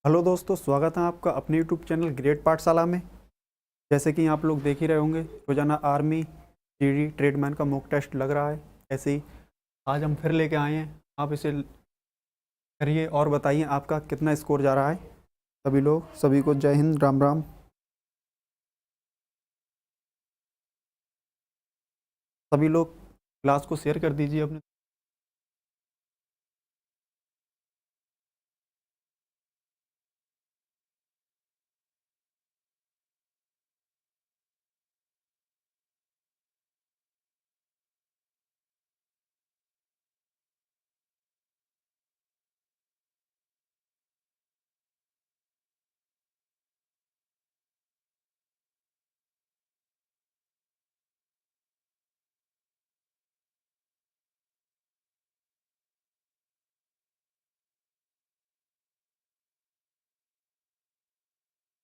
Hello दोस्तों, स्वागत है आपका अपने यूट्यूब चैनल ग्रेड पाठशाला में। जैसे कि आप लोग देख ही रहे होंगे, रोजाना आर्मी जीडी ट्रेडमैन का मॉक टेस्ट लग रहा है। ऐसे ही आज हम फिर लेके आए हैं। आप इसे करिए और बताइए आपका कितना स्कोर जा रहा है। सभी को जय हिंद, राम राम। सभी लोग क्लास को शेयर कर दीजिए अपने।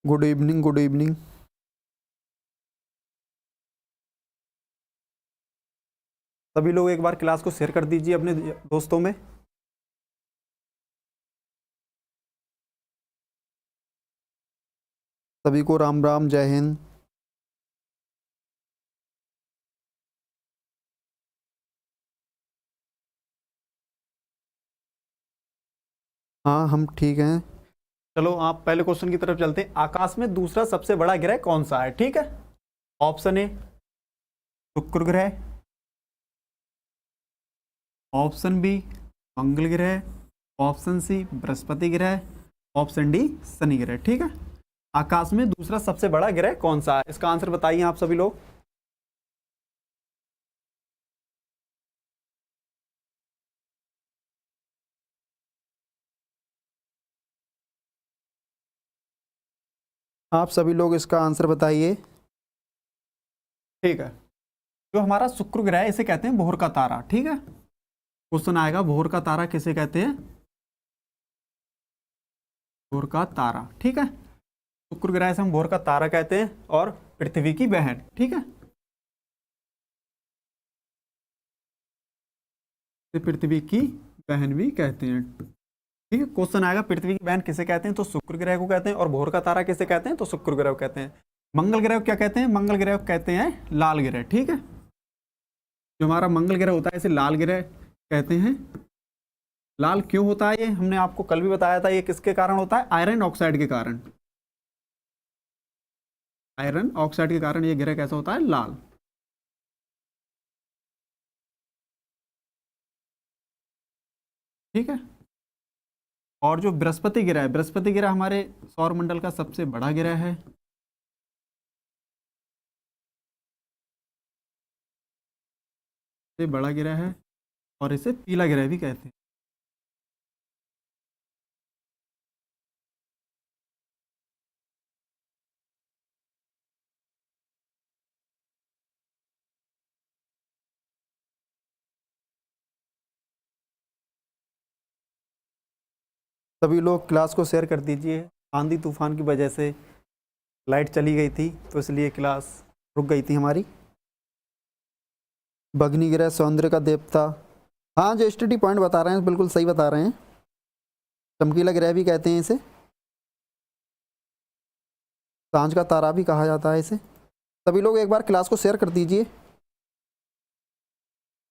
Good evening, good evening. सभी लोग एक बार क्लास को शेयर कर दीजिए अपने दोस्तों में। सभी को राम राम, जय हिंद। हाँ, हम ठीक हैं। चलो आप पहले क्वेश्चन की तरफ चलते हैं। आकाश में दूसरा सबसे बड़ा ग्रह कौन सा है? ठीक है, ऑप्शन ए शुक्र ग्रह, ऑप्शन बी मंगल ग्रह, ऑप्शन सी बृहस्पति ग्रह, ऑप्शन डी शनि ग्रह। ठीक है, आकाश में दूसरा सबसे बड़ा ग्रह कौन सा है? इसका आंसर बताइए आप सभी लोग। आप सभी लोग इसका आंसर बताइए। ठीक है, जो हमारा शुक्र ग्रह है इसे कहते हैं भोर का तारा। ठीक है, क्वेश्चन आएगा भोर का तारा किसे कहते हैं? भोर का तारा। ठीक है, शुक्र ग्रह से हम भोर का तारा कहते हैं और पृथ्वी की बहन। ठीक है, पृथ्वी की बहन भी कहते हैं। ठीक है, क्वेश्चन आएगा पृथ्वी की बहन किसे कहते हैं? तो शुक्र ग्रह को कहते हैं। और भोर का तारा किसे कहते हैं? तो शुक्र ग्रह को कहते हैं। मंगल ग्रह को क्या कहते हैं? मंगल ग्रह को कहते हैं लाल ग्रह। ठीक है, जो हमारा मंगल ग्रह होता है इसे लाल ग्रह कहते हैं। लाल क्यों होता है? ये हमने आपको कल भी बताया था। ये किसके कारण होता है? आयरन ऑक्साइड के कारण। आयरन ऑक्साइड के कारण ये ग्रह कैसा होता है? लाल। ठीक है, और जो बृहस्पति ग्रह है, बृहस्पति ग्रह हमारे सौर मंडल का सबसे बड़ा ग्रह है। सबसे बड़ा ग्रह है और इसे पीला ग्रह भी कहते हैं। सभी लोग क्लास को शेयर कर दीजिए। आंधी तूफान की वजह से लाइट चली गई थी तो इसलिए क्लास रुक गई थी हमारी। भगनी ग्रह सौंदर्य का देवता। हाँ, जो स्टडी पॉइंट बता रहे हैं बिल्कुल सही बता रहे हैं। चमकीला ग्रह भी कहते हैं इसे। सांझ का तारा भी कहा जाता है इसे। सभी लोग एक बार क्लास को शेयर कर दीजिए।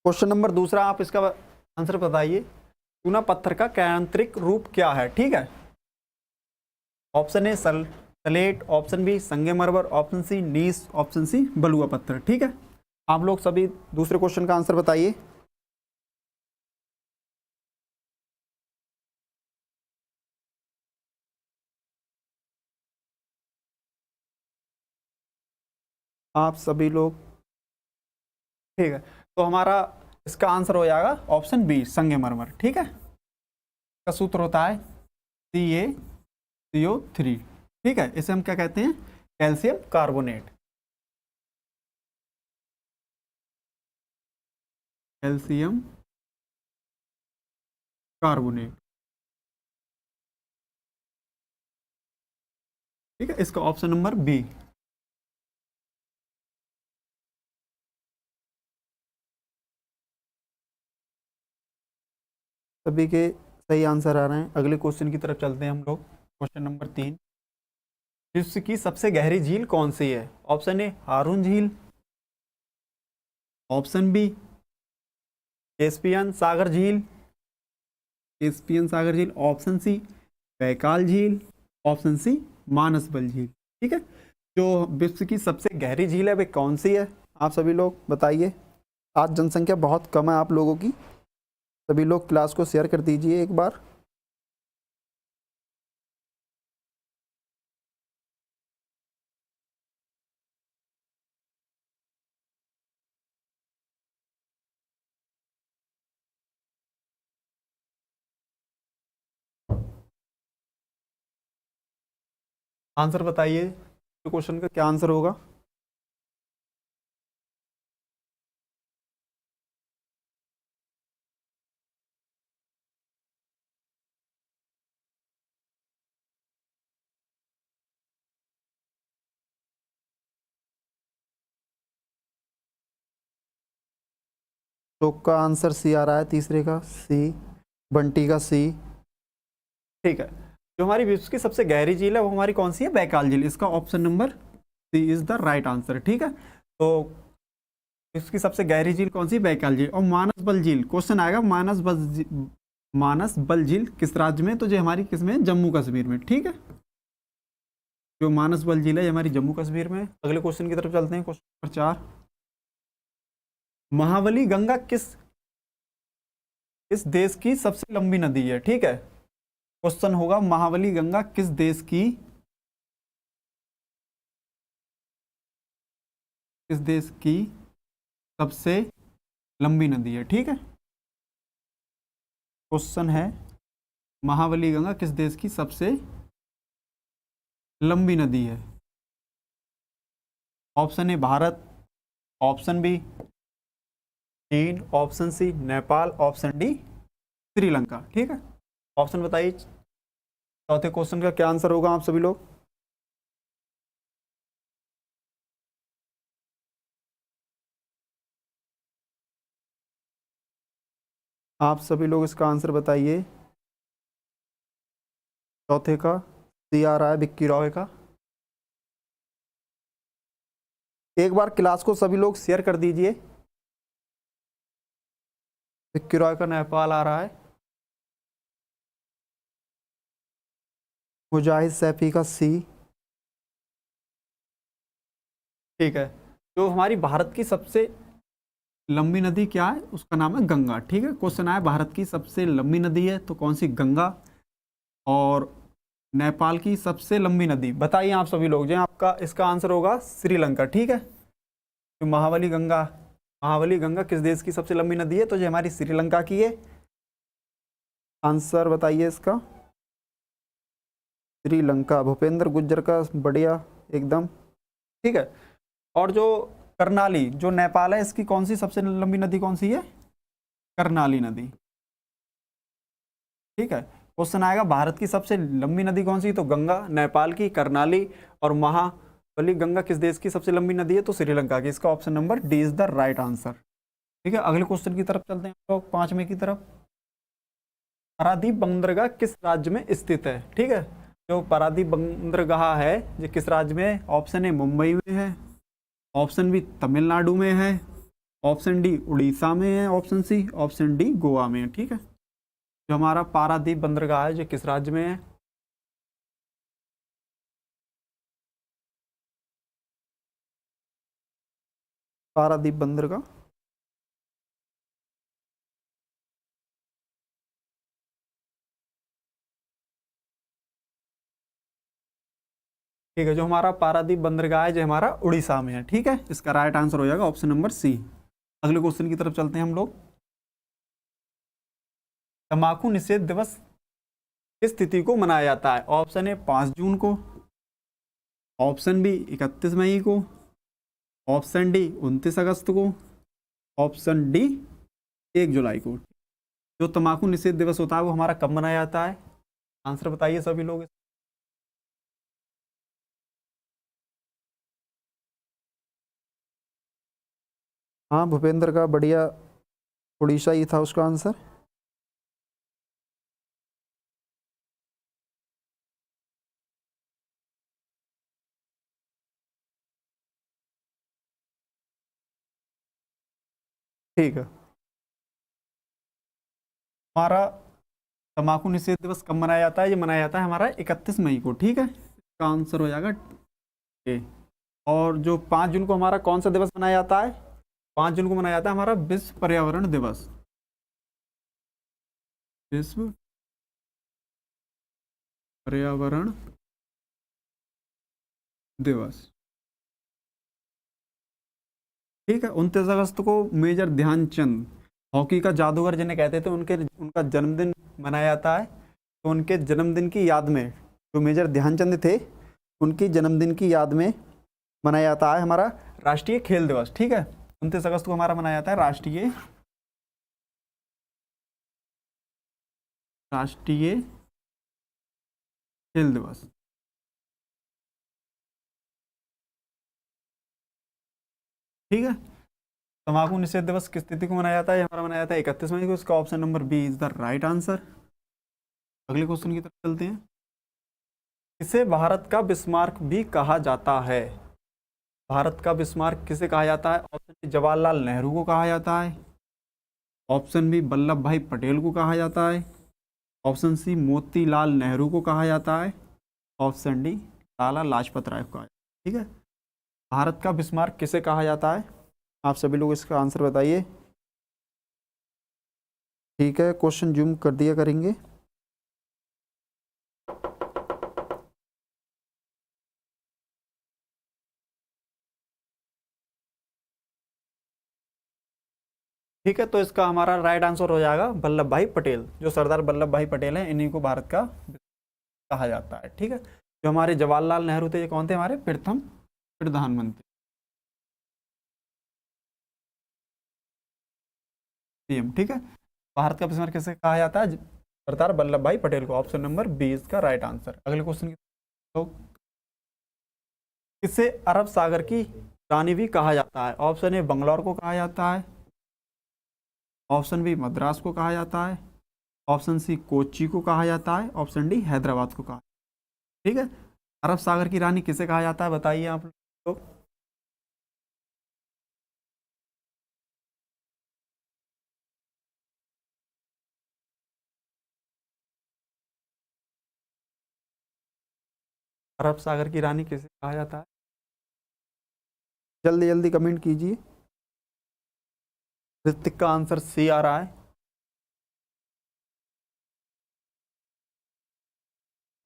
क्वेश्चन नंबर दूसरा, आप इसका आंसर बताइए। चूना पत्थर का यांत्रिक रूप क्या है? ठीक है, option A slate, option B संगमरमर, option C gneiss, option C बलुआ पत्थर। ठीक है, आप लोग सभी दूसरे क्वेश्चन का आंसर बताइए। आप सभी लोग। ठीक है, तो हमारा इसका आंसर हो जाएगा ऑप्शन बी संगमरमर। ठीक है, का सूत्र होता है CaCO3। ठीक है, इसे हम क्या कहते हैं? Calcium carbonate. Calcium carbonate. ठीक है, इसका ऑप्शन नंबर बी। सभी के सही आंसर आ रहे हैं। अगले क्वेश्चन की तरफ चलते हैं हम लोग। क्वेश्चन नंबर 3, विश्व की सबसे गहरी झील कौन सी है? ऑप्शन ए हारून झील, ऑप्शन बी कैस्पियन सागर झील, कैस्पियन सागर झील, ऑप्शन सी बैकाल झील, ऑप्शन सी मानसबल झील। ठीक है, जो विश्व की सबसे गहरी झील है वे कौन सी है? आप सभी लोग बताइए। आज जनसंख्या बहुत कम है आप लोगों की, सभी लोग क्लास को शेयर कर दीजिए एक बार। आंसर बताइए, क्वेश्चन का क्या आंसर होगा? तो का आंसर सी आ रहा है, तीसरे का सी, बंटी का सी। ठीक है, जो हमारी विश्व की सबसे गहरी झील है वो हमारी कौन सी है? बैकाल झील। इसका option number C is the right answer. ठीक है, तो विश्व की सबसे गहरी झील कौन सी? बैकाल झील। और मानसबल झील क्वेश्चन आएगा, मानसबल झील किस राज्य में? तो जो हमारी किस में? जम्मू कश्मीर में। ठीक है, जो मानसबल झील है ये हमारी जम्मू कश्मीर में। अगले क्वेश्चन की तरफ चलते हैं, क्वेश्चन नंबर 4, महावली गंगा किस देश की सबसे लंबी नदी है? ठीक है, क्वेश्चन होगा महावली गंगा किस देश की सबसे लंबी नदी है? ठीक है, क्वेश्चन है महावली गंगा किस देश की सबसे लंबी नदी है? Option A Bharat, option B चीन, option C Nepal, option D Sri Lanka. ठीक है, ऑप्शन बताइए, चौथे क्वेश्चन का क्या आंसर होगा आप सभी लोग? आप सभी लोग इसका आंसर बताइए। चौथे का सी आ रहा है, विक्की रॉय का। एक बार क्लास को सभी लोग शेयर कर दीजिए। विक्की रॉय का नेपाल आ रहा है, मुजाहिद सैफी का सी। ठीक है, जो हमारी भारत की सबसे लंबी नदी क्या है? उसका नाम है गंगा। ठीक है, क्वेश्चन आया भारत की सबसे लंबी नदी है तो कौन सी? गंगा। और नेपाल की सबसे लंबी नदी बताइए आप सभी लोग। जो आपका इसका आंसर होगा श्रीलंका। ठीक है, तो महावली गंगा किस देश की सबसे लंबी नदी है? तो जो हमारी श्रीलंका की है। आंसर बताइए इसका। श्रीलंका, भूपेंद्र गुज्जर का बढ़िया एकदम। ठीक है, और जो करनाली जो नेपाल है इसकी कौन सी सबसे लंबी नदी कौन सी है? करनाली नदी। ठीक है, क्वेश्चन आएगा भारत की सबसे लंबी नदी कौन सी? तो गंगा, नेपाल की करनाली, और महावली गंगा किस देश की सबसे लंबी नदी है? तो श्रीलंका की। इसका option number D is the right answer. ठीक है, अगले क्वेश्चन की तरफ चलते हैं हम लोग, 5वें की तरफ। पारादीप बंदरगाह किस राज्य में स्थित है? ठीक है, जो पारादीप बंदरगाह है ये किस राज्य में है? ऑप्शन ए मुंबई में है, ऑप्शन बी तमिलनाडु में है, ऑप्शन डी उड़ीसा में है, option C, option D Goa में है। ठीक है, जो हमारा पारादीप बंदरगाह है जो किस राज्य में है? पारादीप बंदरगाह ठीक है, जो हमारा पारादीप बंदरगाह है जो हमारा उड़ीसा में है। ठीक है, इसका राइट आंसर हो जाएगा ऑप्शन नंबर सी। अगले क्वेश्चन की तरफ चलते हैं हम लोग। तंबाकू निषेध दिवस किस तिथि को मनाया जाता है? ऑप्शन ए 5 जून को, ऑप्शन बी 31 मई को, ऑप्शन डी 29 अगस्त को, ऑप्शन डी 1 जुलाई को। जो तंबाकू निषेध दिवस होता है वो हमारा कब मनाया जाता है? आंसर बताइए सभी लोग। हाँ, भूपेंद्र का बढ़िया, उड़ीसा ही था उसका आंसर। ठीक है, हमारा तंबाकू निषेध दिवस कब मनाया जाता है? ये मनाया जाता है हमारा 31 मई को। ठीक है, इसका आंसर हो जाएगा ए। और जो 5 जून को हमारा कौन सा दिवस मनाया जाता है? 5 जून को मनाया जाता है हमारा विश्व पर्यावरण दिवस। विश्व पर्यावरण दिवस। ठीक है, 29 अगस्त को मेजर ध्यानचंद, हॉकी का जादूगर जिन्हें कहते थे, उनके उनका जन्मदिन मनाया जाता है। तो उनके जन्मदिन की याद में, जो मेजर ध्यानचंद थे, उनकी जन्मदिन की याद में मनाया जाता है हमारा राष्ट्रीय खेल दिवस। ठीक है, 29 अगस्त को हमारा मनाया जाता है राष्ट्रीय खेल दिवस। ठीक है, तंबाकू निषेध दिवस किस तिथि को मनाया जाता है? ये हमारा मनाया जाता है 31 मई को। इसका option number B is the right answer. अगले क्वेश्चन की तरफ चलते हैं। इसे भारत का बिस्मार्क भी कहा जाता है। भारत का बिस्मार्क किसे कहा जाता है? ऑप्शन बी जवाहरलाल नेहरू को कहा जाता है, ऑप्शन बी वल्लभ भाई पटेल को कहा जाता है, ऑप्शन सी मोतीलाल नेहरू को कहा जाता है, ऑप्शन डी लाला लाजपत राय को कहा जाता है। ठीक है, भारत का बिस्मार्क किसे कहा जाता है? आप सभी लोग इसका आंसर बताइए। ठीक है, क्वेश्चन जूम कर दिया करेंगे। ठीक है, तो इसका हमारा राइट आंसर हो जाएगा वल्लभ भाई पटेल। जो सरदार वल्लभ भाई पटेल हैं, इन्हीं को भारत का कहा जाता है। ठीक है, जो हमारे जवाहरलाल नेहरू थे, ये कौन थे? हमारे प्रथम प्रधानमंत्री, पीएम। ठीक है, भारत का बिस्मार्क किसे कहा जाता है? सरदार वल्लभ भाई पटेल को। ऑप्शन नंबर 20 का राइट आंसर। अगले क्वेश्चन की तो किसे अरब सागर की रानी भी कहा जाता है? ऑप्शन ए बंगलौर को कहा जाता है, ऑप्शन बी मद्रास को कहा जाता है, ऑप्शन सी कोच्चि को कहा जाता है, ऑप्शन डी हैदराबाद को कहा। ठीक है, अरब सागर की रानी किसे कहा जाता है? बताइए आप लोग। अरब सागर की रानी किसे कहा जाता है? जल्दी जल्दी कमेंट कीजिए। ऋतिक का आंसर सी आ रहा है,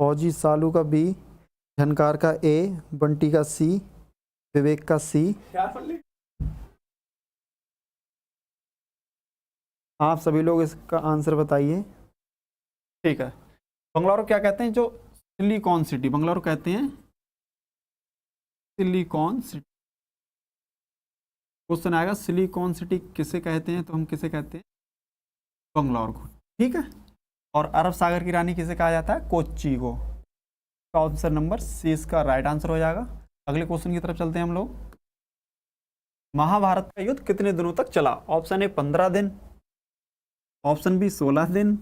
फौजी सालू का बी, झनकार का ए, बंटी का सी, विवेक का सी। आप सभी लोग इसका आंसर बताइए। ठीक है, बंगलौर क्या कहते हैं? जो सिलिकॉन सिटी, बंगलौर कहते हैं सिलिकॉन सिटी। क्वेश्चन आएगा सिलिकॉन सिटी किसे कहते हैं? तो हम किसे कहते हैं? बंगलौर को। ठीक है, और अरब सागर की रानी किसे कहा जाता है? कोच्चि को। ऑप्शन नंबर सी इसका राइट आंसर हो जाएगा। अगले क्वेश्चन की तरफ चलते हैं हम लोग। महाभारत का युद्ध कितने दिनों तक चला? ऑप्शन ए 15 दिन, ऑप्शन बी 16 दिन,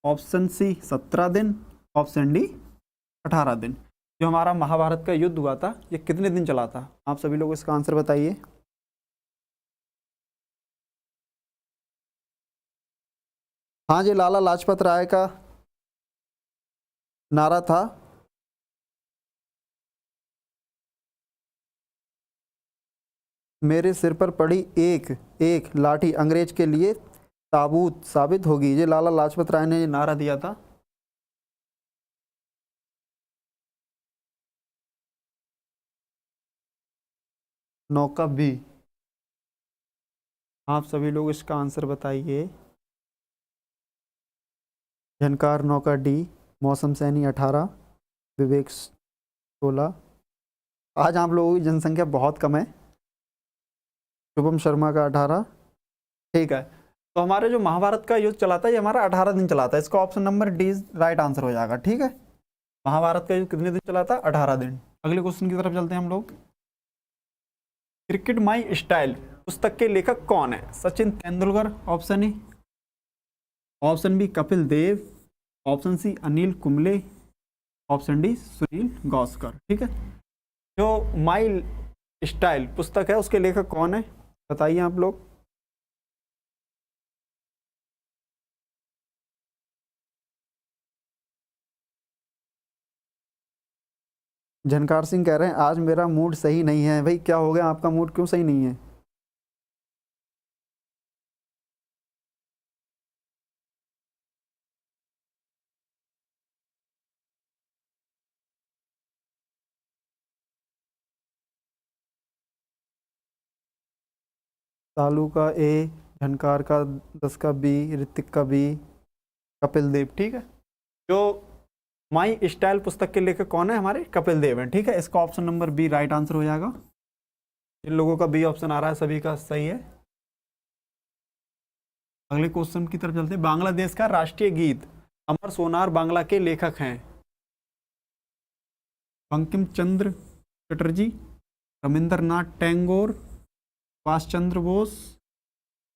ऑप्शन सी 17 दिन, ऑप्शन डी 18 दिन। जो हमारा महाभारत का युद्ध हुआ था, ये कितने दिन चला था? आप सभी लोग इसका आंसर बताइए। हाँ जी, लाला लाजपत राय का नारा था। मेरे सिर पर पड़ी एक एक लाठी अंग्रेज के लिए ताबूत साबित होगी। ये लाला लाजपत राय ने ये नारा दिया था। नौका बी। आप सभी लोग इसका आंसर बताइए। झनकार नौका डी, मौसम सैनी 18, विवेक 16। आज आप लोगों की जनसंख्या बहुत कम है। शुभम शर्मा का 18। ठीक है, तो हमारे जो महाभारत का युद्ध चला था, ये हमारा 18 दिन चला था। इसका option number D right answer हो जाएगा। ठीक है, महाभारत का युद्ध कितने दिन चला था? 18 दिन। अगले क्वेश्चन की तरफ चलते हैं हम लोग। क्रिकेट माई स्टाइल पुस्तक के लेखक कौन है? Sachin Tendulkar, option A, option B Kapil Dev, option C Anil Kumble, option D Sunil Gavaskar. ठीक है, जो माई स्टाइल पुस्तक है, उसके लेखक कौन है? बताइए आप लोग। झनकार सिंह कह रहे हैं आज मेरा मूड सही नहीं है। भाई क्या हो गया, आपका मूड क्यों सही नहीं है? तालू का ए, झनकार का 10 का बी, ऋतिक का बी, कपिल देव। ठीक है, जो माई स्टाइल पुस्तक के लेखक कौन है? हमारे कपिल देव हैं। ठीक है, इसका option number B right answer हो जाएगा। इन लोगों का बी ऑप्शन आ रहा है, सभी का सही है। अगले क्वेश्चन की तरफ चलते हैं। बांग्लादेश का राष्ट्रीय गीत अमर सोनार बांग्ला के लेखक हैं? बंकिम चंद्र चटर्जी, रविंद्रनाथ टैगोर, सुभाष चंद्र बोस,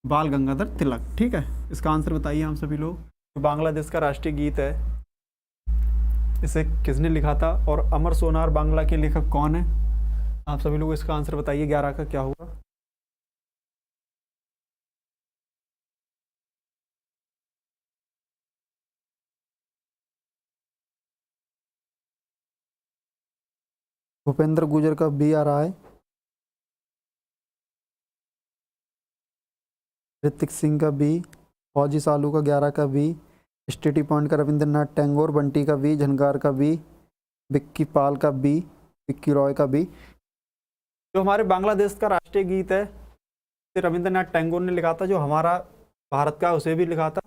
बाल गंगाधर तिलक। ठीक है, इसका आंसर बताइए हम सभी लोग। तो बांग्लादेश का राष्ट्रीय गीत है, इसे किसने लिखा था और अमर सोनार बांग्ला के लेखक कौन है? आप सभी लोग इसका आंसर बताइए। 11 का क्या होगा? भूपेंद्र गुजर का बी आ रहा है। ऋतिक सिंह का बी, फौजी सालू का 11 का बी, स्टेटी पॉइंट का रविंद्रनाथ टैगोर, बंटी का बी, झनकार का बी, विक्की पाल का बी, विक्की रॉय का बी। जो हमारे बांग्लादेश का राष्ट्रीय गीत है रविंद्रनाथ टैगोर ने लिखा था, जो हमारा भारत का उसे भी लिखा था।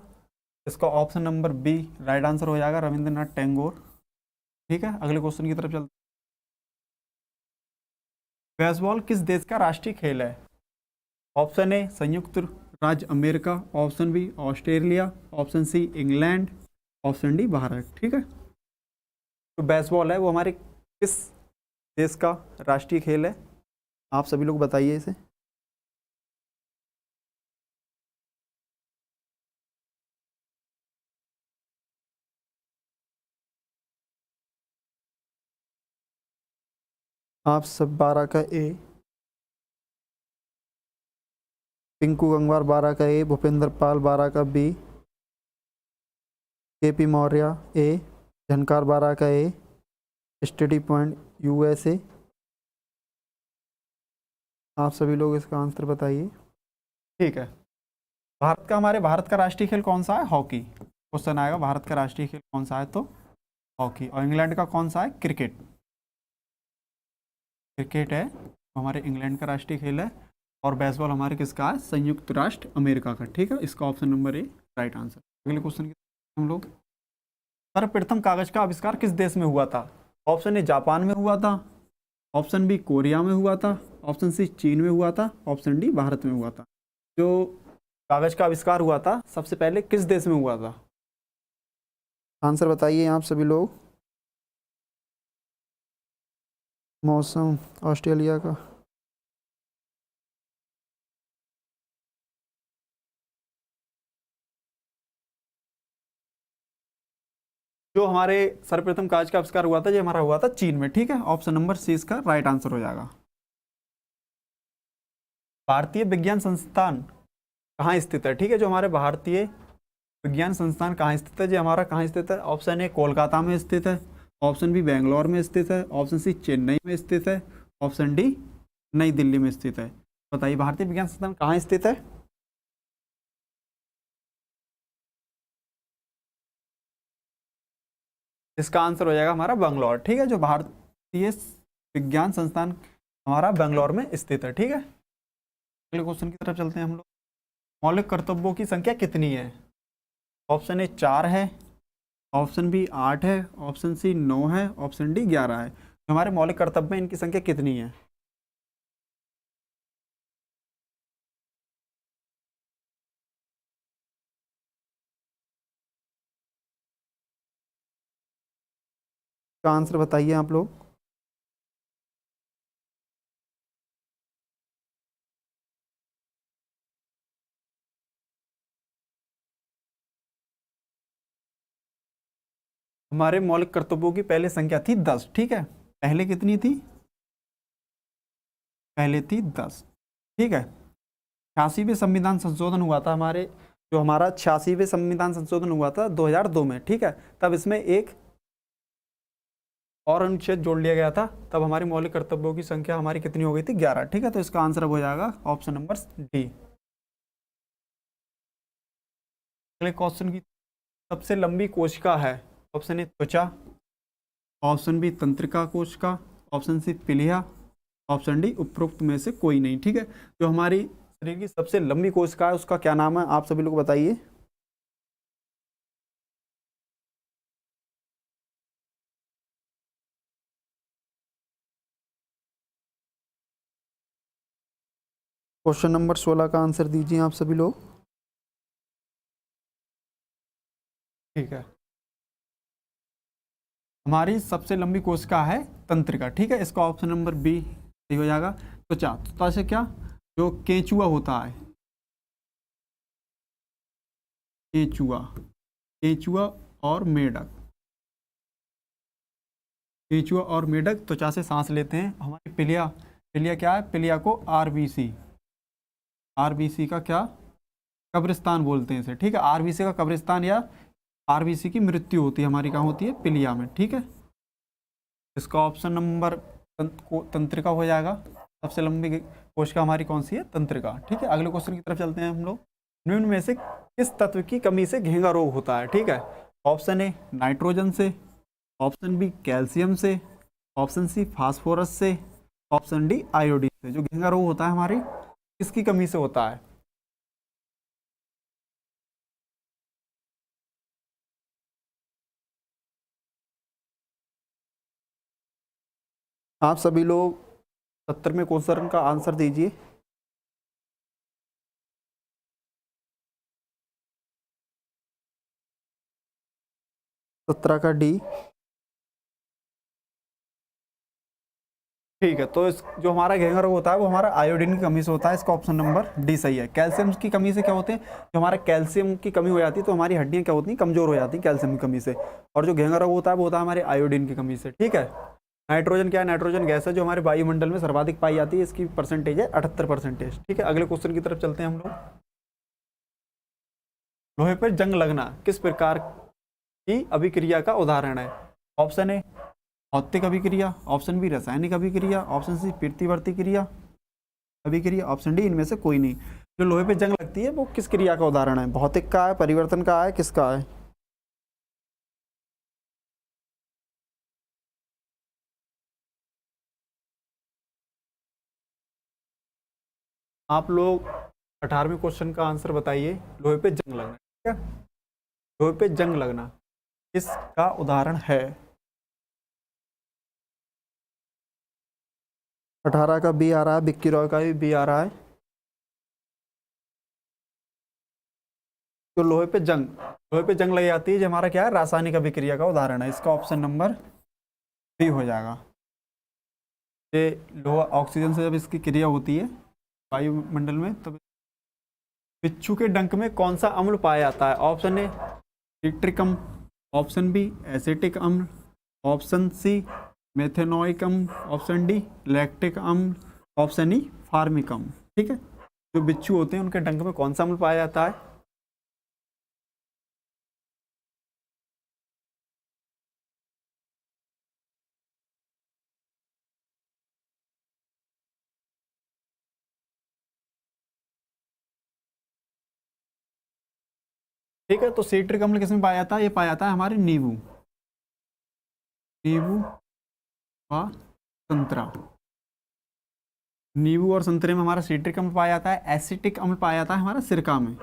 इसका option number B right answer हो जाएगा, रविंद्रनाथ टैगोर। ठीक है, अगले क्वेश्चन की तरफ चलते। बेसबॉल किस देश का राष्ट्रीय खेल है? ऑप्शन ए संयुक्त राज्य America, option B Australia, option C England, option D Bharat. ठीक है, तो बेसबॉल है वो हमारे किस देश का राष्ट्रीय खेल है? आप सभी लोग बताइए इसे। आप सब 12 का ए, पिंकू गंगवार 12 का ए, भूपेंद्र पाल 12 का बी, केपी मौर्य ए, झनकार 12 का ए, स्टडी पॉइंट यूएसए। आप सभी लोग इसका आंसर बताइए। ठीक है, भारत का राष्ट्रीय खेल कौन सा है? हॉकी। क्वेश्चन आएगा भारत का राष्ट्रीय खेल कौन सा है, तो हॉकी। और इंग्लैंड का कौन सा है? क्रिकेट। क्रिकेट है हमारे इंग्लैंड का राष्ट्रीय खेल है। और बेसबॉल हमारे किसका है? संयुक्त राष्ट्र अमेरिका का। ठीक है, इसका option number A right answer. अगले क्वेश्चन की हम लोग। सर्वप्रथम कागज का आविष्कार किस देश में हुआ था? ऑप्शन ए जापान में हुआ था, ऑप्शन बी कोरिया में हुआ था, ऑप्शन सी चीन में हुआ था, ऑप्शन डी भारत में हुआ था। जो कागज का आविष्कार हुआ था सबसे पहले किस देश में हुआ था? आंसर बताइए आप सभी लोग। मौसम ऑस्ट्रेलिया का। जो हमारे सर्वप्रथम कागज का आविष्कार हुआ था, ये हमारा हुआ था चीन में। ठीक है, ऑप्शन नंबर सी इसका राइट आंसर हो जाएगा। भारतीय विज्ञान संस्थान कहाँ स्थित है? ठीक है, जो हमारे भारतीय विज्ञान संस्थान कहाँ स्थित है, जो हमारा कहाँ स्थित है? ऑप्शन ए कोलकाता में स्थित है, ऑप्शन बी बेंगलोर में स्थित है, ऑप्शन सी चेन्नई में स्थित है, ऑप्शन डी नई दिल्ली में स्थित है। बताइए भारतीय विज्ञान संस्थान कहाँ स्थित है? इसका आंसर हो जाएगा हमारा बेंगलोर। ठीक है, जो भारतीय विज्ञान संस्थान हमारा बेंगलोर में स्थित है। ठीक है, अगले क्वेश्चन की तरफ चलते हैं हम लोग। मौलिक कर्तव्यों की संख्या कितनी है? ऑप्शन ए 4 है, ऑप्शन बी 8 है, ऑप्शन सी 9 है, ऑप्शन डी 11 है। तो हमारे मौलिक कर्तव्य में इनकी संख्या कितनी है? का आंसर बताइए आप लोग। हमारे मौलिक कर्तव्यों की पहले संख्या थी 10। ठीक है, पहले कितनी थी? पहले थी 10। ठीक है, 86वें संविधान संशोधन हुआ था हमारे, जो हमारा 86वें संविधान संशोधन हुआ था 2002 में। ठीक है, तब इसमें एक और अनुच्छेद जोड़ लिया गया था, तब हमारी मौलिक कर्तव्यों की संख्या हमारी कितनी हो गई थी? 11। ठीक है, तो इसका आंसर अब हो जाएगा ऑप्शन नंबर डी। अगले क्वेश्चन की, सबसे लंबी कोशिका है? ऑप्शन ए त्वचा, ऑप्शन बी तंत्रिका कोशिका, ऑप्शन सी पिलिया, ऑप्शन डी उपरोक्त में से कोई नहीं। ठीक है, जो हमारी शरीर की सबसे लंबी कोशिका है उसका क्या नाम है? आप सभी लोग बताइए। क्वेश्चन नंबर 16 का आंसर दीजिए आप सभी लोग। ठीक है, हमारी सबसे लंबी कोशिका है तंत्रिका। ठीक है, इसका ऑप्शन नंबर बी सही हो जाएगा। त्वचा, त्वचा से क्या, जो केंचुआ होता है, केंचुआ, केंचुआ और मेढक, केंचुआ और मेढक त्वचा से सांस लेते हैं। हमारी पिलिया, पिलिया क्या है? पिलिया को आरबीसी, आरबीसी का क्या, कब्रिस्तान बोलते हैं इसे। ठीक है, आरबीसी का कब्रिस्तान या आरबीसी की मृत्यु होती है हमारी, कहाँ होती है? पिलिया में। ठीक है, इसका ऑप्शन नंबर तंत्रिका हो जाएगा। सबसे लंबी कोशिका हमारी कौन सी है? तंत्रिका। ठीक है, अगले क्वेश्चन की तरफ चलते हैं हम लोग। निम्न में से किस तत्व की कमी से घेंगा रोग होता है? ठीक है, ऑप्शन ए नाइट्रोजन से, ऑप्शन बी कैल्शियम से, ऑप्शन सी फास्फोरस से, ऑप्शन डी आयोडीन से। जो घेंगा रोग होता है हमारी किसकी कमी से होता है? आप सभी लोग 70वें क्वेश्चन का आंसर दीजिए। 17 का डी। ठीक है, तो इस जो हमारा घेंगा रोग होता है वो हमारा आयोडीन की कमी से होता है। इसका ऑप्शन नंबर डी सही है। कैल्शियम की कमी से क्या होते हैं? जो हमारा कैल्शियम की कमी हो जाती है तो हमारी हड्डियां क्या होती हैं? कमजोर हो जाती हैं कैल्शियम की कमी से। और जो घेंगा रोग होता है वो होता है हमारे आयोडीन की कमी से। ठीक है, नाइट्रोजन क्या है? नाइट्रोजन गैस है जो हमारे वायुमंडल में सर्वाधिक पाई जाती है, इसकी परसेंटेज है 78%। ठीक है, अगले क्वेश्चन की तरफ चलते हैं हम लोग। लोहे पर जंग लगना किस प्रकार की अभिक्रिया का उदाहरण है? ऑप्शन ए भौतिक अभिक्रिया, ऑप्शन बी रासायनिक अभिक्रिया, ऑप्शन सी प्रतिवर्ती क्रिया अभिक्रिया, ऑप्शन डी इनमें से कोई नहीं। जो लोहे पे जंग लगती है वो किस क्रिया का उदाहरण है? भौतिक का है, परिवर्तन का है, किसका है? आप लोग 18वें क्वेश्चन का आंसर बताइए। लोहे पे जंग लगना, ठीक है, लोहे पे जंग लगना किसका उदाहरण है? 18 का बी आ रहा है, विक्की रॉय का भी बी आ रहा है। तो लोहे पे जंग लग जाती है जो हमारा क्या है? रासायनिक अभिक्रिया का उदाहरण है। इसका ऑप्शन नंबर बी हो जाएगा। ये लोहा ऑक्सीजन से जब इसकी क्रिया होती है वायुमंडल में तब बिच्छू के डंक में कौन सा अम्ल पाया जाता है? ऑप्शन ए सिट्रिक अम्ल, ऑप्शन बी एसिटिक अम्ल, ऑप्शन सी मेथेनोइक अम्ल, ऑप्शन डी लैक्टिक अम्ल, ऑप्शन ई फार्मिक अम्ल। ठीक है, जो बिच्छू होते हैं उनके डंक में कौन सा अम्ल पाया जाता है? ठीक है, तो सिट्रिक अम्ल किसमें पाया जाता है? ये पाया जाता है हमारे नींबू, नींबू व संतरा। नींबू और संतरे में हमारा सिट्रिक अम्ल पाया जाता है। एसिटिक अम्ल पाया जाता है हमारा सिरका में।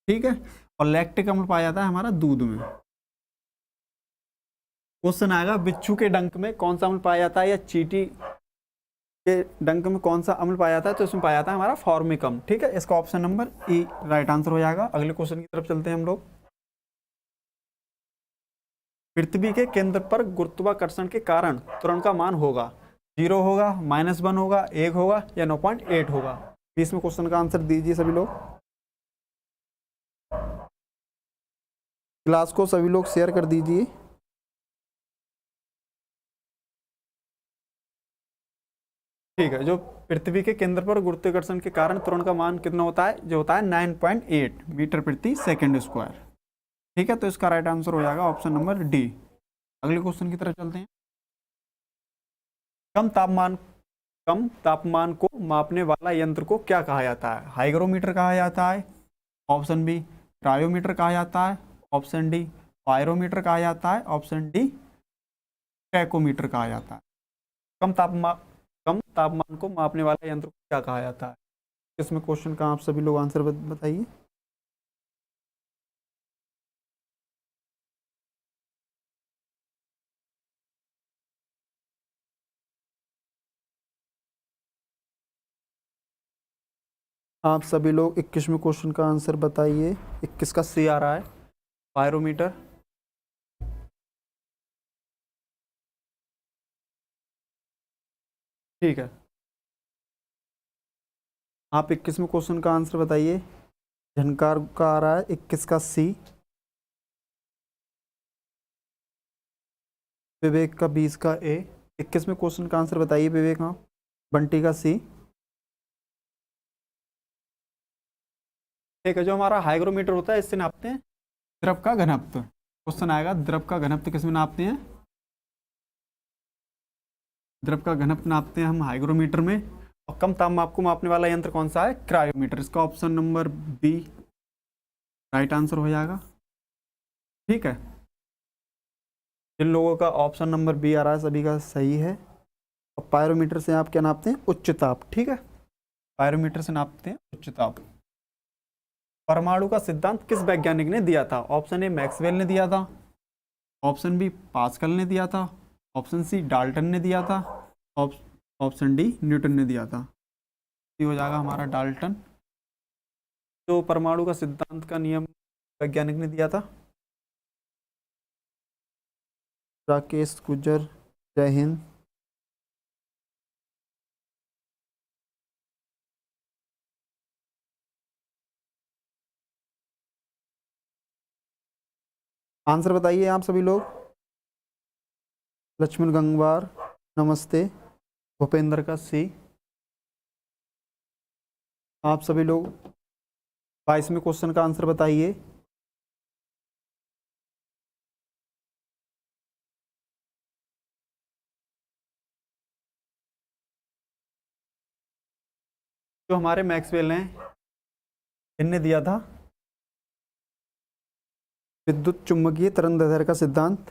ठीक है, और लैक्टिक अम्ल पाया जाता है हमारा दूध में। क्वेश्चन आएगा बिच्छू के डंक में कौन सा अम्ल पाया जाता है या चींटी के डंक में कौन सा अम्ल पाया जाता है? तो इसमें पाया जाता है हमारा फॉर्मिक अम्ल। ठीक है, इसका ऑप्शन नंबर ई राइट आंसर हो जाएगा। अगले क्वेश्चन की तरफ चलते हैं हम लोग। पृथ्वी के केंद्र पर गुरुत्वाकर्षण के कारण त्वरण का मान होगा 0 होगा, -1 होगा, 1 होगा या 9.8 होगा? 20वें क्वेश्चन का आंसर दीजिए सभी लोग। क्लास को सभी लोग शेयर कर दीजिए। ठीक है, जो पृथ्वी के केंद्र पर गुरुत्वाकर्षण के कारण त्वरण का मान कितना होता है? जो होता है 9.8 मीटर प्रति सेकंड स्क्वायर। ठीक है, तो इसका राइट आंसर हो जाएगा ऑप्शन नंबर डी। अगले क्वेश्चन की तरफ चलते हैं। कम तापमान कम तापमान को मापने वाला यंत्र को क्या कहा जाता है? हाइग्रोमीटर कहा जाता है, ऑप्शन बी क्रायोमीटर कहा जाता है, ऑप्शन डी पायरोमीटर कहा जाता है, ऑप्शन डी टैकोमीटर कहा जाता है। कम तापमान को मापने वाला यंत्र को क्या कहा जाता है? इसमें क्वेश्चन का आप सभी लोग आंसर बताइए। आप सभी लोग 21वें क्वेश्चन का आंसर बताइए। 21 का सी आ रहा है, पायरोमीटर। ठीक है, आप 21वें क्वेश्चन का आंसर बताइए। झनकार का आ रहा है 21 का सी, विवेक का 20 का ए। 21वें क्वेश्चन का आंसर बताइए विवेक। हाँ, बंटी का सी। ठीक है, जो हमारा हाइग्रोमीटर होता है इससे नापते हैं द्रव का घनत्व। क्वेश्चन आएगा द्रव का घनत्व किस में नापते हैं? द्रव का घनत्व नापते हैं हम हाइग्रोमीटर में। और कम तापमान को मापने वाला यंत्र कौन सा है? क्रायोमीटर। इसका option number B right answer हो जाएगा। ठीक है, जिन लोगों का ऑप्शन नंबर बी आ रहा है सभी का सही है। और पायरोमीटर से आप क्या नापते हैं? उच्च ताप। ठीक है, पायरोमीटर से नापते हैं उच्च ताप। परमाणु का सिद्धांत किस वैज्ञानिक ने दिया था? ऑप्शन ए मैक्सवेल ने दिया था, ऑप्शन बी पास्कल ने दिया था, ऑप्शन सी डाल्टन ने दिया था, ऑप्शन डी न्यूटन ने दिया था। ये हो जाएगा हमारा डाल्टन। जो परमाणु का सिद्धांत का नियम वैज्ञानिक ने दिया था? राकेश गुजर, जय हिंद। आंसर बताइए आप सभी लोग। लक्ष्मण गंगवार नमस्ते, भूपेंद्र का सी। आप सभी लोग 22वें क्वेश्चन का आंसर बताइए। जो हमारे मैक्सवेल हैं इनने दिया था विद्युत चुम्बकीय तरंगदैर्घ्य का सिद्धांत,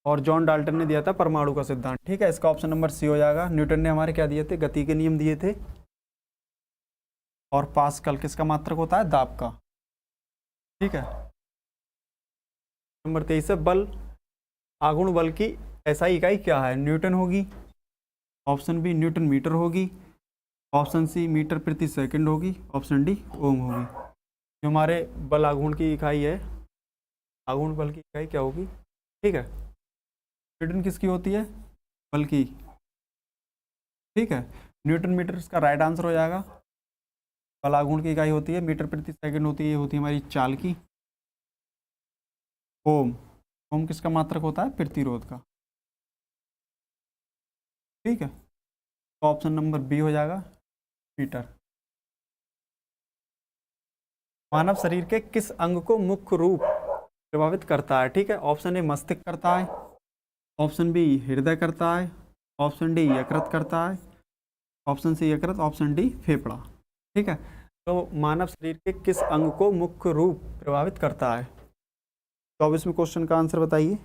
और जॉन डाल्टन ने दिया था परमाणु का सिद्धांत। ठीक है, इसका ऑप्शन नंबर सी हो जाएगा। न्यूटन ने हमारे क्या दिए थे? गति के नियम दिए थे। और पास्कल किसका मात्रक होता है? दाब का। ठीक है, नंबर 23 है बल। आघूर्ण बल की एसआई इकाई क्या है? न्यूटन होगी, ऑप्शन बी न्यूटन मीटर होगी, ऑप्शन सी मीटर प्रति सेकंड होगी, ऑप्शन डी ओम होगी। जो हमारे बल आघूर्ण की इकाई है, आघूर्ण बल की इकाई क्या होगी? ठीक है, न्यूटन किसकी होती है? बल की। ठीक है, न्यूटन मीटर इसका राइट आंसर हो जाएगा। बल आघूर्ण की इकाई होती है मीटर प्रति सेकंड होती है, ये होती है हमारी चाल की। ओम, ओम किसका मात्रक होता है? प्रतिरोध का। ठीक है, तो ऑप्शन नंबर बी हो जाएगा मीटर। मानव शरीर के किस अंग को मुख्य रूप प्रभावित करता है? ठीक है, ऑप्शन ए मस्तिष्क करता है, ऑप्शन बी हृदय करता है, ऑप्शन डी यकृत करता है, ऑप्शन सी यकृत, ऑप्शन डी फेफड़ा। ठीक है, तो मानव शरीर के किस अंग को मुख्य रूप प्रभावित करता है? 24वें क्वेश्चन का आंसर बताइए।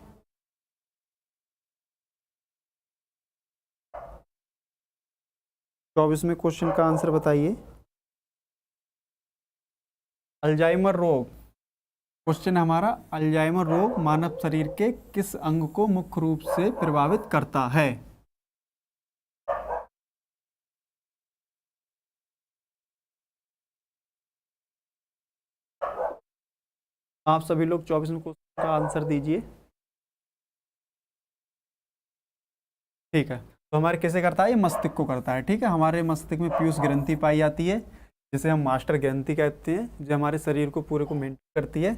चौबीसवें क्वेश्चन का आंसर बताइए। अल्जाइमर रोग। क्वेश्चन हमारा अल्जाइमर रोग मानव शरीर के किस अंग को मुख्य रूप से प्रभावित करता है? आप सभी लोग 24वें क्वेश्चन का आंसर दीजिए। ठीक है, तो हमारे कैसे करता है? ये मस्तिष्क को करता है। ठीक है, हमारे मस्तिष्क में पीयूष ग्रंथि पाई जाती है, जिसे हम मास्टर ग्रंथि कहते हैं, जो हमारे शरीर को पूरे को मेंटेन करती है।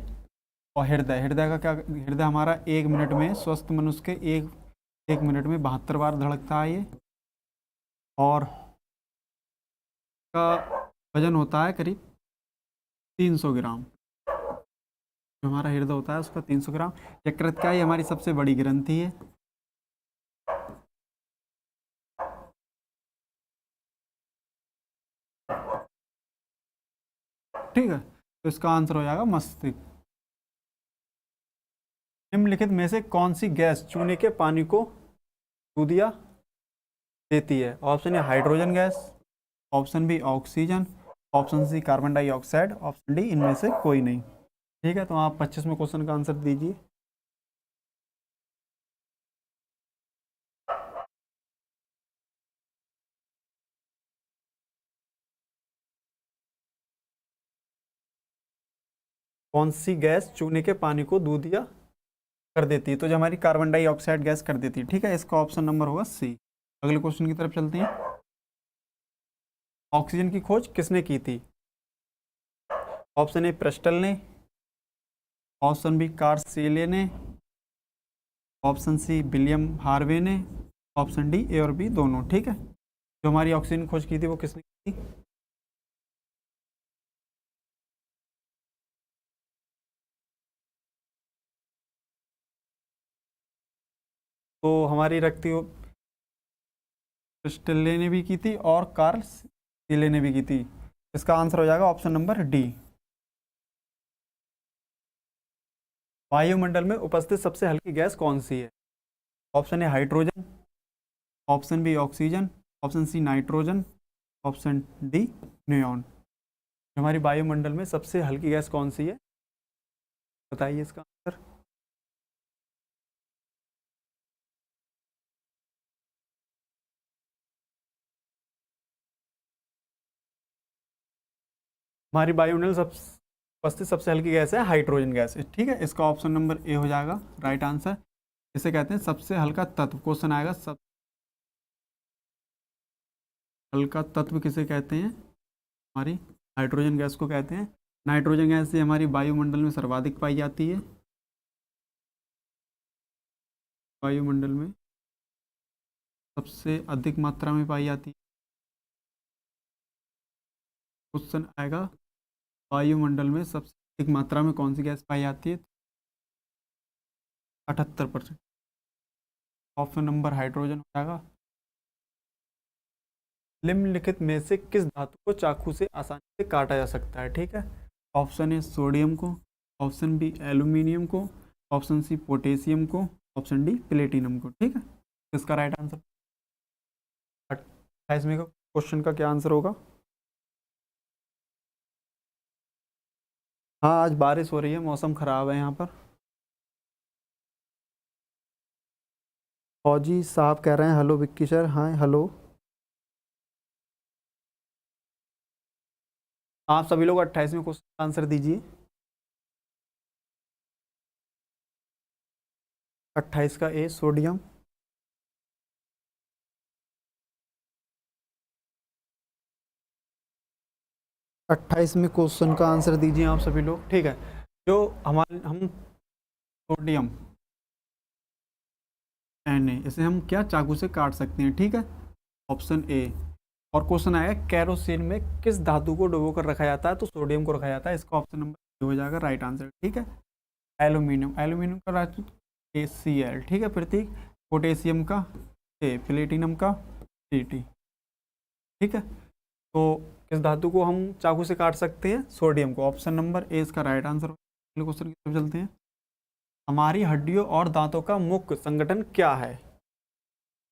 और हृदय, हृदय का क्या? हृदय हमारा 1 मिनट में स्वस्थ मनुष्य के एक मिनट में 72 बार धड़कता है ये। और का वजन होता है करीब 300 ग्राम। जो हमारा हृदय होता है उसका 300 ग्राम। यकृत क्या है, ये हमारी सबसे बड़ी ग्रंथि है। ठीक है, तो इसका आंसर हो जाएगा मस्तिष्क। निम्नलिखित में से कौन सी गैस चूने के पानी को दूधिया देती है? Option A hydrogen gas, option B oxygen, option C carbon dioxide, option D इनमें से कोई नहीं। ठीक है, तो आप 25वें क्वेश्चन का आंसर दीजिए। कौन सी गैस चूने के पानी को दूधिया कर देती है? तो जो हमारी कार्बन डाइऑक्साइड गैस कर देती है। ठीक है, इसका ऑप्शन नंबर होगा सी। अगले क्वेश्चन की तरफ चलते हैं। ऑक्सीजन की खोज किसने की थी? ऑप्शन ए प्रेस्टल ने, ऑप्शन बी कार्ल सीले ने, ऑप्शन सी विलियम हार्वे ने, ऑप्शन डी ए और बी दोनों। ठीक है, जो हमारी ऑक्सीजन खोज की थी वो किसने की थी? तो हमारी रखती हो प्रेस्टल ने भी की थी और कार्ल सीले ने भी की थी। इसका आंसर हो जाएगा ऑप्शन नंबर डी। वायुमंडल में उपस्थित सबसे हल्की गैस कौन सी है? Option A hydrogen, option B oxygen, option C nitrogen, option D neon. हमारी वायुमंडल में सबसे हल्की गैस कौन सी है, बताइए इसका आंसर। हमारी वायुमंडल सब उपस्थित सबसे हल्की गैस है हाइड्रोजन गैस। ठीक है, इसका ऑप्शन नंबर ए हो जाएगा राइट आंसर। इसे कहते हैं सबसे हल्का तत्व। क्वेश्चन आएगा सब हल्का तत्व किसे कहते हैं? हमारी हाइड्रोजन गैस को कहते हैं। नाइट्रोजन गैस से हमारी वायुमंडल में सर्वाधिक पाई जाती है। वायुमंडल में सबसे अधिक मात्रा में पाई जाती है। क्वेश्चन आएगा वायुमंडल में सबसे अधिक मात्रा में कौन सी गैस पाई जाती है? 78%। ऑप्शन नंबर हाइड्रोजन हो जाएगा। निम्नलिखित में से किस धातु को चाकू से आसानी से काटा जा सकता है? ठीक है, ऑप्शन ए सोडियम को, ऑप्शन बी एल्यूमिनियम को, ऑप्शन सी पोटेशियम को, ऑप्शन डी प्लेटिनम को। ठीक है, इसका राइट आंसर 28वें का क्वेश्चन का क्या आंसर होगा? हाँ, आज बारिश हो रही है, मौसम खराब है यहाँ पर। फौजी साहब कह रहे हैं हेलो विक्की सर। हाँ हेलो। आप सभी लोग 28वें क्वेश्चन का आंसर दीजिए। 28 का ए सोडियम। 28वें क्वेश्चन का आंसर दीजिए आप सभी लोग। ठीक है, जो हम सोडियम Na इसे हम क्या चाकू से काट सकते हैं? ठीक है, ऑप्शन ए। और क्वेश्चन आएगा कैरोसिन में किस धातु को डुबो कर रखा जाता है? तो सोडियम को रखा जाता है। इसका ऑप्शन नंबर हो जाएगा राइट आंसर। ठीक है, एल्यूमिनियम। एल्यूमिनियम का धातु ACl। ठीक है, प्रतीक। पोटेशियम का ए, प्लेटिनम का Ct। ठीक है, तो किस धातु को हम चाकू से काट सकते हैं? सोडियम को। ऑप्शन नंबर ए इसका राइट आंसर। अगले क्वेश्चन की तरफ चलते हैं। हमारी हड्डियों और दांतों का मुख्य संगठन क्या है?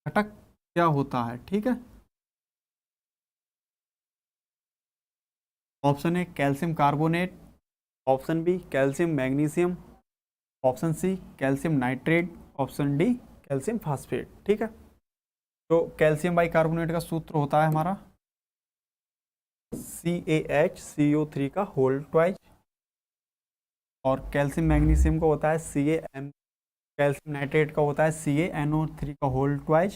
घटक क्या होता है? ठीक है, option A calcium carbonate, option B calcium magnesium, option C calcium nitrate, option D calcium phosphate. ठीक है, तो कैल्शियम बाइकार्बोनेट का सूत्र होता है हमारा CaHCO3 का होल ट्वाइज। और कैल्शियम मैग्नीशियम का होता है CaM। कैल्शियम नाइट्रेट का होता है CaNO3 का होल ट्वाइज।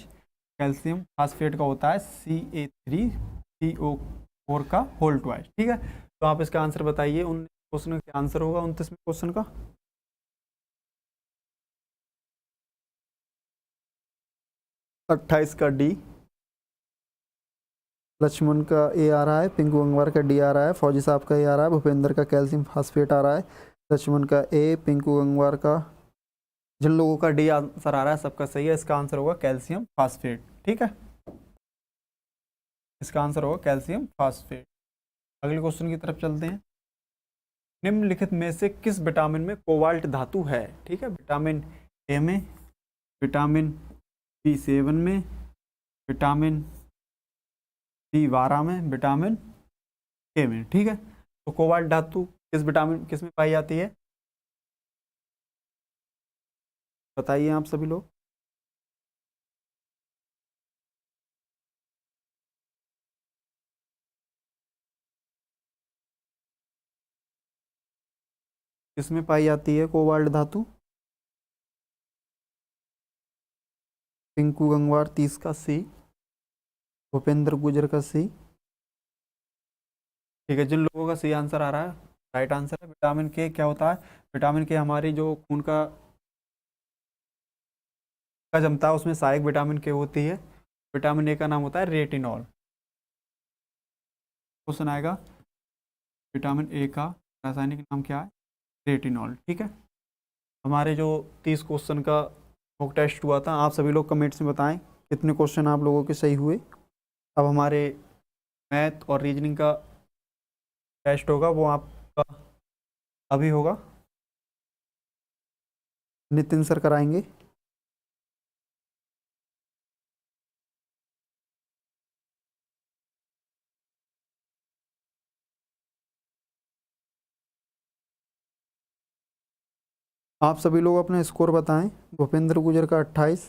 कैल्शियम फास्फेट का होता है Ca3CO4 का होल ट्वाइज। ठीक है, तो आप इसका आंसर बताइए। 19 क्वेश्चन का क्या आंसर होगा 29वें क्वेश्चन का? 28 का डी। लक्ष्मण का ए आ रहा है, पिंकू अंगवार का डी आ रहा है, फौजी साहब का ए आ रहा है, भूपेंद्र का कैल्शियम फास्फेट आ रहा है, लक्ष्मण का ए, पिंकू गंगवार का, जिन लोगों का डी आंसर आ रहा है सबका सही है, इसका आंसर होगा कैल्शियम फास्फेट। ठीक है, इसका आंसर होगा कैल्शियम फास्फेट। अगले क्वेश्चन की तरफ चलते हैं। निम्नलिखित में से किस विटामिन में कोबाल्ट धातु है? ठीक है, विटामिन ए में, विटामिन B7 में, विटामिन B12 में, विटामिन के में। ठीक है, तो कोबाल्ट धातु किस विटामिन किस में पाई जाती है? बताइए आप सभी लोग। किस में पाई जाती है कोबाल्ट धातु? पिंकू गंगवार 30 का सी, भूपेंद्र गुजर का सी। ठीक है, जिन लोगों का सी आंसर आ रहा है राइट आंसर है। विटामिन के क्या होता है? विटामिन के हमारी जो खून का जमता है उसमें सहायक विटामिन के होती है। विटामिन ए का नाम होता है रेटिनॉल। क्वेश्चन आएगा विटामिन ए का रासायनिक नाम क्या है? रेटिनॉल। ठीक है, हमारे जो 30 क्वेश्चन का मॉक टेस्ट हुआ था, आप सभी लोग कमेंट्स में बताएं कितने क्वेश्चन आप लोगों के सही हुए। अब हमारे मैथ और रीजनिंग का टेस्ट होगा, वो आपका अभी होगा, नितिन सर कराएंगे। आप सभी लोग अपना स्कोर बताएं। भूपेंद्र गुजर का 28,